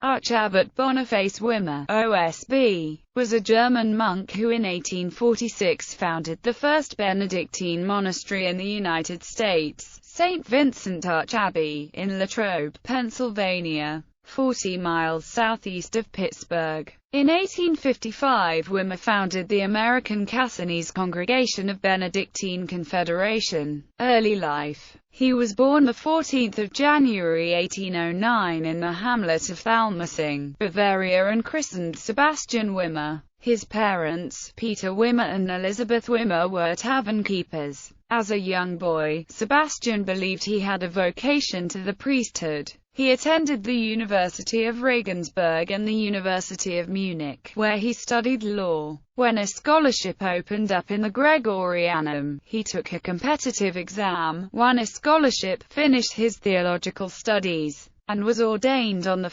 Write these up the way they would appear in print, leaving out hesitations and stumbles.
Archabbot Boniface Wimmer, OSB, was a German monk who in 1846 founded the first Benedictine monastery in the United States, St. Vincent Arch Abbey, in Latrobe, Pennsylvania, 40 miles southeast of Pittsburgh. In 1855 Wimmer founded the American Cassinese Congregation of Benedictine Confederation. Early life. He was born the 14th of January 1809 in the hamlet of Thalmersing, Bavaria, and christened Sebastian Wimmer. His parents, Peter Wimmer and Elizabeth Wimmer, were tavern keepers. As a young boy, Sebastian believed he had a vocation to the priesthood. He attended the University of Regensburg and the University of Munich, where he studied law. When a scholarship opened up in the Gregorianum, he took a competitive exam, won a scholarship, finished his theological studies, and was ordained on 1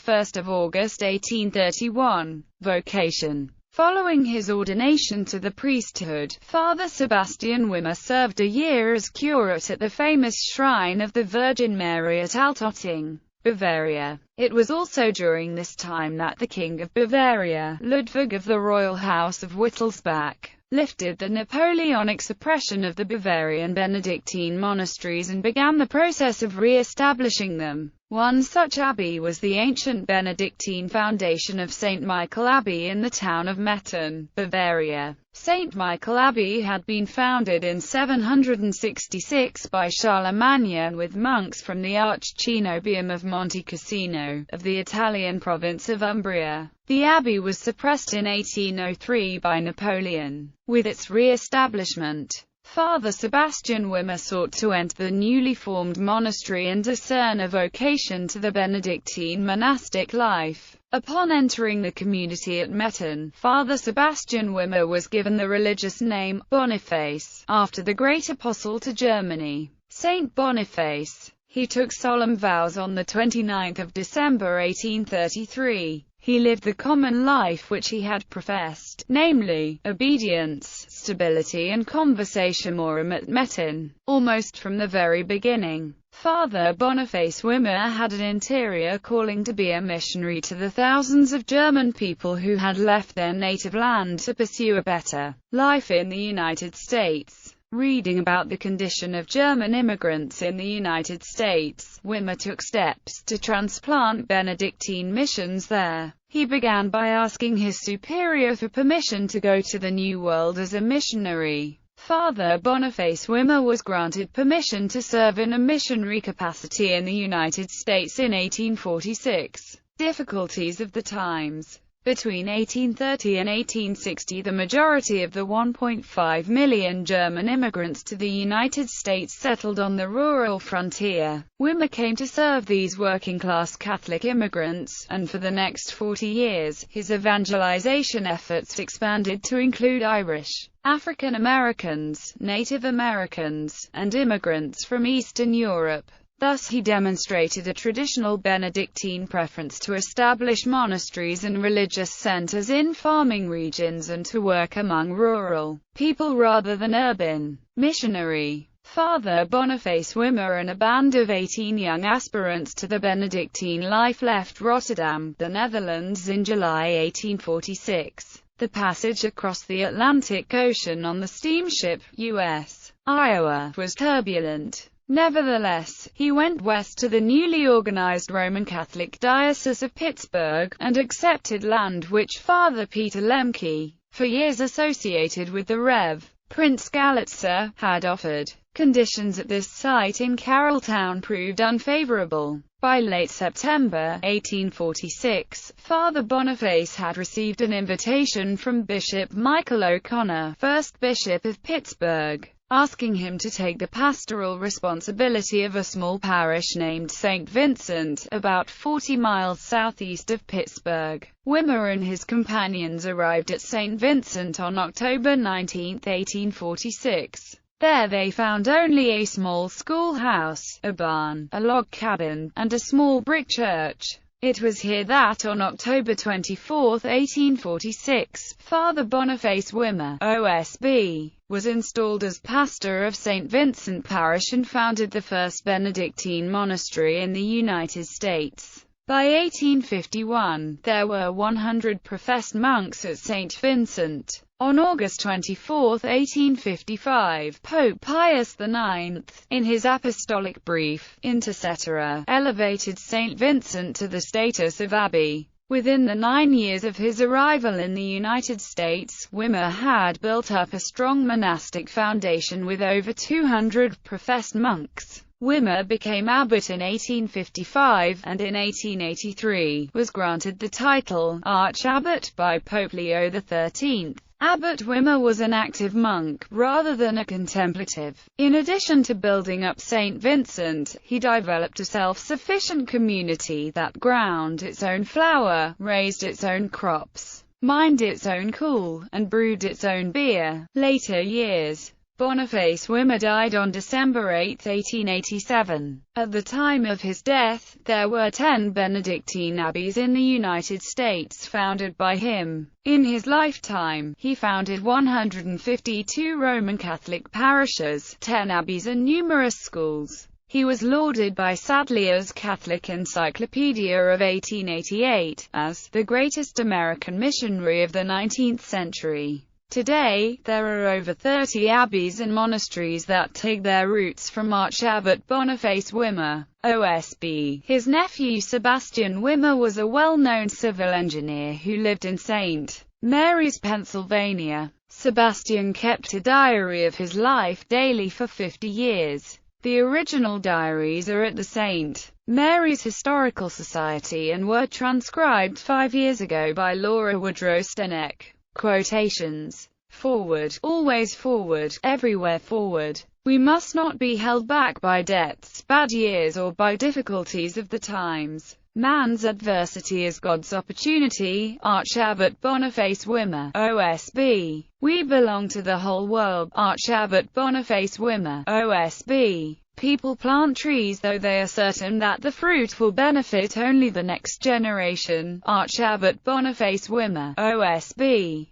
August 1831. Vocation. Following his ordination to the priesthood, Father Sebastian Wimmer served a year as curate at the famous Shrine of the Virgin Mary at Altotting, Bavaria. It was also during this time that the King of Bavaria, Ludwig of the Royal House of Wittelsbach, lifted the Napoleonic suppression of the Bavarian Benedictine monasteries and began the process of re-establishing them. One such abbey was the ancient Benedictine foundation of St. Michael Abbey in the town of Metten, Bavaria. St. Michael Abbey had been founded in 766 by Charlemagne with monks from the Archcenobium of Monte Cassino, of the Italian province of Umbria. The abbey was suppressed in 1803 by Napoleon. With its re-establishment, Father Sebastian Wimmer sought to enter the newly formed monastery and discern a vocation to the Benedictine monastic life. Upon entering the community at Metten, Father Sebastian Wimmer was given the religious name Boniface, after the great apostle to Germany, Saint Boniface. He took solemn vows on 29 December 1833. He lived the common life which he had professed, namely, obedience, stability and conversationism at Metten, almost from the very beginning. Father Boniface Wimmer had an interior calling to be a missionary to the thousands of German people who had left their native land to pursue a better life in the United States. Reading about the condition of German immigrants in the United States, Wimmer took steps to transplant Benedictine missions there. He began by asking his superior for permission to go to the New World as a missionary. Father Boniface Wimmer was granted permission to serve in a missionary capacity in the United States in 1846. Difficulties of the times. Between 1830 and 1860 the majority of the 1.5 million German immigrants to the United States settled on the rural frontier. Wimmer came to serve these working-class Catholic immigrants, and for the next 40 years, his evangelization efforts expanded to include Irish, African Americans, Native Americans, and immigrants from Eastern Europe. Thus he demonstrated a traditional Benedictine preference to establish monasteries and religious centers in farming regions and to work among rural people rather than urban. Missionary. Father Boniface Wimmer and a band of 18 young aspirants to the Benedictine life left Rotterdam, the Netherlands in July 1846. The passage across the Atlantic Ocean on the steamship U.S. Iowa was turbulent. Nevertheless, he went west to the newly organized Roman Catholic Diocese of Pittsburgh, and accepted land which Father Peter Lemke, for years associated with the Rev. Prince Galitzer, had offered. Conditions at this site in Carrolltown proved unfavorable. By late September 1846, Father Boniface had received an invitation from Bishop Michael O'Connor, first Bishop of Pittsburgh, asking him to take the pastoral responsibility of a small parish named St. Vincent, about 40 miles southeast of Pittsburgh. Wimmer and his companions arrived at St. Vincent on October 19, 1846. There they found only a small schoolhouse, a barn, a log cabin, and a small brick church. It was here that on October 24, 1846, Father Boniface Wimmer, OSB, was installed as pastor of St. Vincent Parish and founded the first Benedictine monastery in the United States. By 1851, there were 100 professed monks at St. Vincent. On August 24, 1855, Pope Pius IX, in his apostolic brief, Inter Cetera, elevated St. Vincent to the status of abbey. Within the 9 years of his arrival in the United States, Wimmer had built up a strong monastic foundation with over 200 professed monks. Wimmer became abbot in 1855, and in 1883, was granted the title, Arch-Abbot, by Pope Leo XIII. Abbot Wimmer was an active monk, rather than a contemplative. In addition to building up St. Vincent, he developed a self-sufficient community that ground its own flour, raised its own crops, mined its own coal, and brewed its own beer. Later years. Boniface Wimmer died on December 8, 1887. At the time of his death, there were 10 Benedictine abbeys in the United States founded by him. In his lifetime, he founded 152 Roman Catholic parishes, 10 abbeys and numerous schools. He was lauded by Sadlier's Catholic Encyclopedia of 1888 as the greatest American missionary of the 19th century. Today, there are over 30 abbeys and monasteries that take their roots from Arch-Abbot Boniface Wimmer, OSB. His nephew Sebastian Wimmer was a well-known civil engineer who lived in St. Mary's, Pennsylvania. Sebastian kept a diary of his life daily for 50 years. The original diaries are at the St. Mary's Historical Society and were transcribed 5 years ago by Laura Woodrow Steneck. Quotations. Forward, always forward, everywhere forward. We must not be held back by debts, bad years or by difficulties of the times. Man's adversity is God's opportunity. Arch-Abbot Boniface Wimmer, OSB. We belong to the whole world. Arch-Abbot Boniface Wimmer, OSB. People plant trees though they are certain that the fruit will benefit only the next generation. Arch-Abbot Boniface Wimmer, OSB.